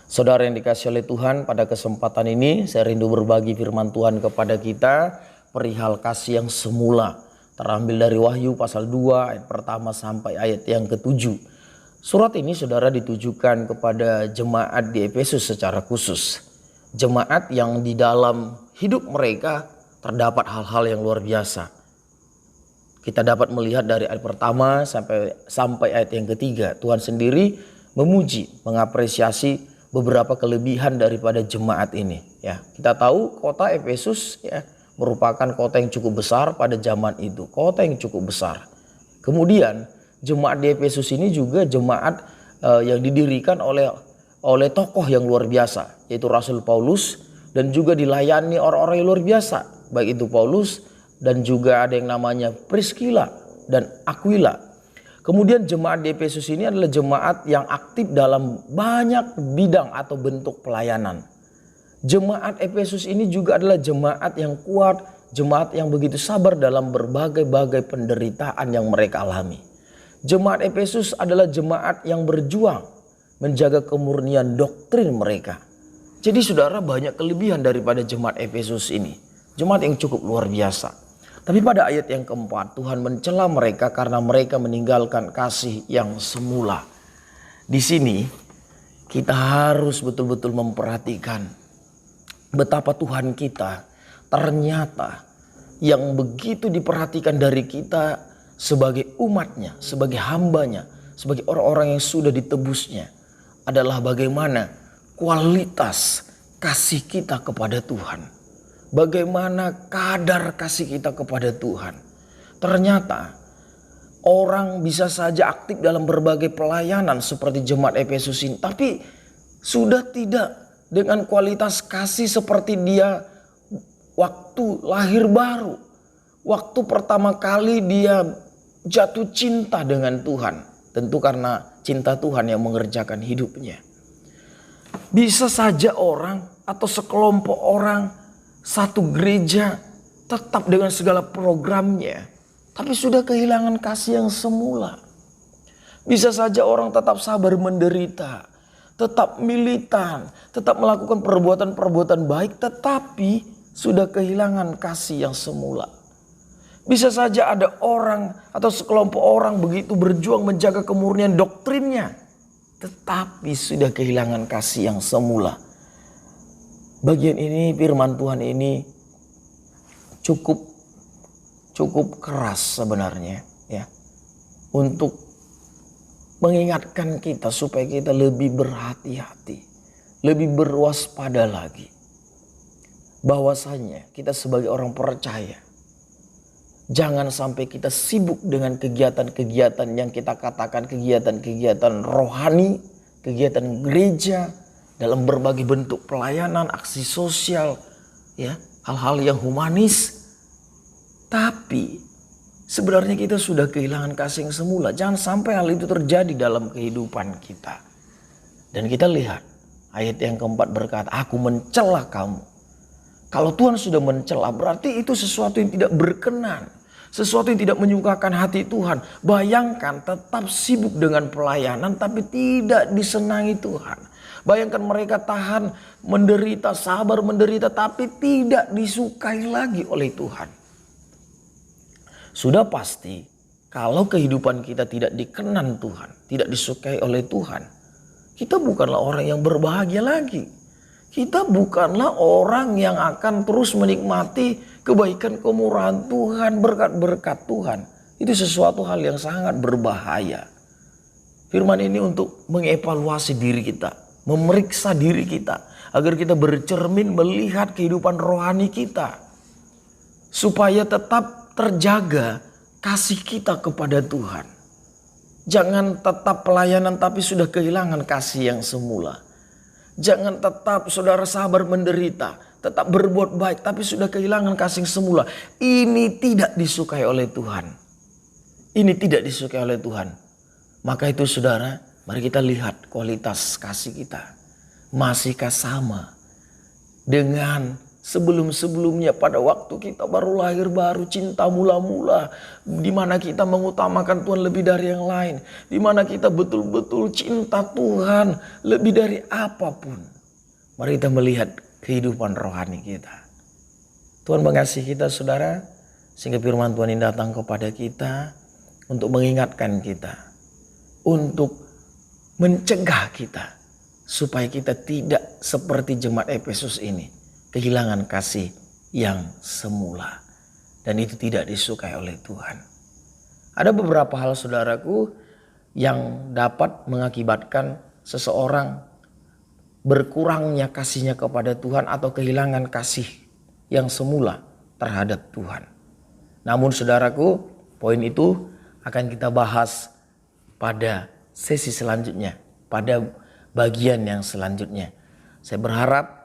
Saudara yang dikasihi oleh Tuhan, pada kesempatan ini saya rindu berbagi firman Tuhan kepada kita perihal kasih yang semula. Terambil dari Wahyu pasal 2 ayat pertama sampai ayat yang ke-7. Surat ini saudara ditujukan kepada jemaat di Efesus secara khusus. Jemaat yang di dalam hidup mereka terdapat hal-hal yang luar biasa. Kita dapat melihat dari ayat pertama sampai ayat yang ketiga. Tuhan sendiri memuji, mengapresiasi beberapa kelebihan daripada jemaat ini. Ya, kita tahu kota Efesus ya merupakan kota yang cukup besar pada zaman itu, kota yang cukup besar. Kemudian jemaat di Efesus ini juga jemaat yang didirikan oleh tokoh yang luar biasa, yaitu Rasul Paulus, dan juga dilayani orang-orang yang luar biasa, baik itu Paulus dan juga ada yang namanya Priscilla dan Aquila. Kemudian jemaat di Efesus ini adalah jemaat yang aktif dalam banyak bidang atau bentuk pelayanan. Jemaat Efesus ini juga adalah jemaat yang kuat, jemaat yang begitu sabar dalam berbagai-bagai penderitaan yang mereka alami. Jemaat Efesus adalah jemaat yang berjuang menjaga kemurnian doktrin mereka. Jadi saudara, banyak kelebihan daripada jemaat Efesus ini. Jemaat yang cukup luar biasa. Tapi pada ayat yang keempat, Tuhan mencela mereka karena mereka meninggalkan kasih yang semula. Di sini kita harus betul-betul memperhatikan betapa Tuhan kita ternyata yang begitu diperhatikan dari kita sebagai umatnya, sebagai hambanya, sebagai orang-orang yang sudah ditebusnya adalah bagaimana kualitas kasih kita kepada Tuhan. Bagaimana kadar kasih kita kepada Tuhan. Ternyata orang bisa saja aktif dalam berbagai pelayanan seperti jemaat Efesus ini, tapi sudah tidak dengan kualitas kasih seperti dia waktu lahir baru. Waktu pertama kali dia jatuh cinta dengan Tuhan. Tentu karena cinta Tuhan yang mengerjakan hidupnya. Bisa saja orang atau sekelompok orang, satu gereja tetap dengan segala programnya, tapi sudah kehilangan kasih yang semula. Bisa saja orang tetap sabar menderita, tetap militan, tetap melakukan perbuatan-perbuatan baik, tetapi sudah kehilangan kasih yang semula. Bisa saja ada orang atau sekelompok orang begitu berjuang menjaga kemurnian doktrinnya, tetapi sudah kehilangan kasih yang semula. Bagian ini, firman Tuhan ini cukup keras sebenarnya ya, untuk mengingatkan kita supaya kita lebih berhati-hati, lebih berwaspada lagi. Bahwasanya kita sebagai orang percaya, jangan sampai kita sibuk dengan kegiatan-kegiatan yang kita katakan kegiatan-kegiatan rohani, kegiatan gereja, dalam berbagai bentuk pelayanan, aksi sosial, ya, hal-hal yang humanis. Tapi sebenarnya kita sudah kehilangan kasih yang semula. Jangan sampai hal itu terjadi dalam kehidupan kita. Dan kita lihat ayat yang keempat berkata, aku mencela kamu. Kalau Tuhan sudah mencela, berarti itu sesuatu yang tidak berkenan. Sesuatu yang tidak menyukakan hati Tuhan. Bayangkan tetap sibuk dengan pelayanan tapi tidak disenangi Tuhan. Bayangkan mereka tahan menderita, sabar menderita, tapi tidak disukai lagi oleh Tuhan. Sudah pasti kalau kehidupan kita tidak dikenan Tuhan, tidak disukai oleh Tuhan, kita bukanlah orang yang berbahagia lagi. Kita bukanlah orang yang akan terus menikmati kebaikan kemurahan Tuhan, berkat-berkat Tuhan. Itu sesuatu hal yang sangat berbahaya. Firman ini untuk mengevaluasi diri kita, memeriksa diri kita, agar kita bercermin melihat kehidupan rohani kita, supaya tetap terjaga kasih kita kepada Tuhan. Jangan tetap pelayanan tapi sudah kehilangan kasih yang semula. Jangan tetap saudara sabar menderita, tetap berbuat baik tapi sudah kehilangan kasih yang semula. Ini tidak disukai oleh Tuhan. Ini tidak disukai oleh Tuhan. Maka itu saudara, mari kita lihat kualitas kasih kita. Masihkah sama dengan Sebelum-sebelumnya pada waktu kita baru lahir, baru cinta mula-mula. Di mana kita mengutamakan Tuhan lebih dari yang lain. Di mana kita betul-betul cinta Tuhan lebih dari apapun. Mari kita melihat kehidupan rohani kita. Tuhan mengasihi kita saudara. Sehingga firman Tuhan ini datang kepada kita untuk mengingatkan kita. Untuk mencegah kita. Supaya kita tidak seperti jemaat Efesus ini. Kehilangan kasih yang semula. Dan itu tidak disukai oleh Tuhan. Ada beberapa hal saudaraku yang dapat mengakibatkan seseorang berkurangnya kasihnya kepada Tuhan atau kehilangan kasih yang semula terhadap Tuhan. Namun saudaraku, poin itu akan kita bahas pada sesi selanjutnya, pada bagian yang selanjutnya. Saya berharap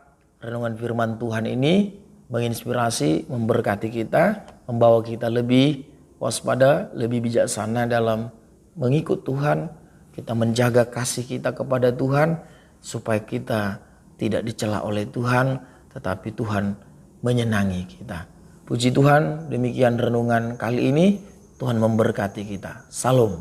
renungan firman Tuhan ini menginspirasi, memberkati kita, membawa kita lebih waspada, lebih bijaksana dalam mengikut Tuhan. Kita menjaga kasih kita kepada Tuhan supaya kita tidak dicela oleh Tuhan, tetapi Tuhan menyenangi kita. Puji Tuhan, demikian renungan kali ini. Tuhan memberkati kita. Salam.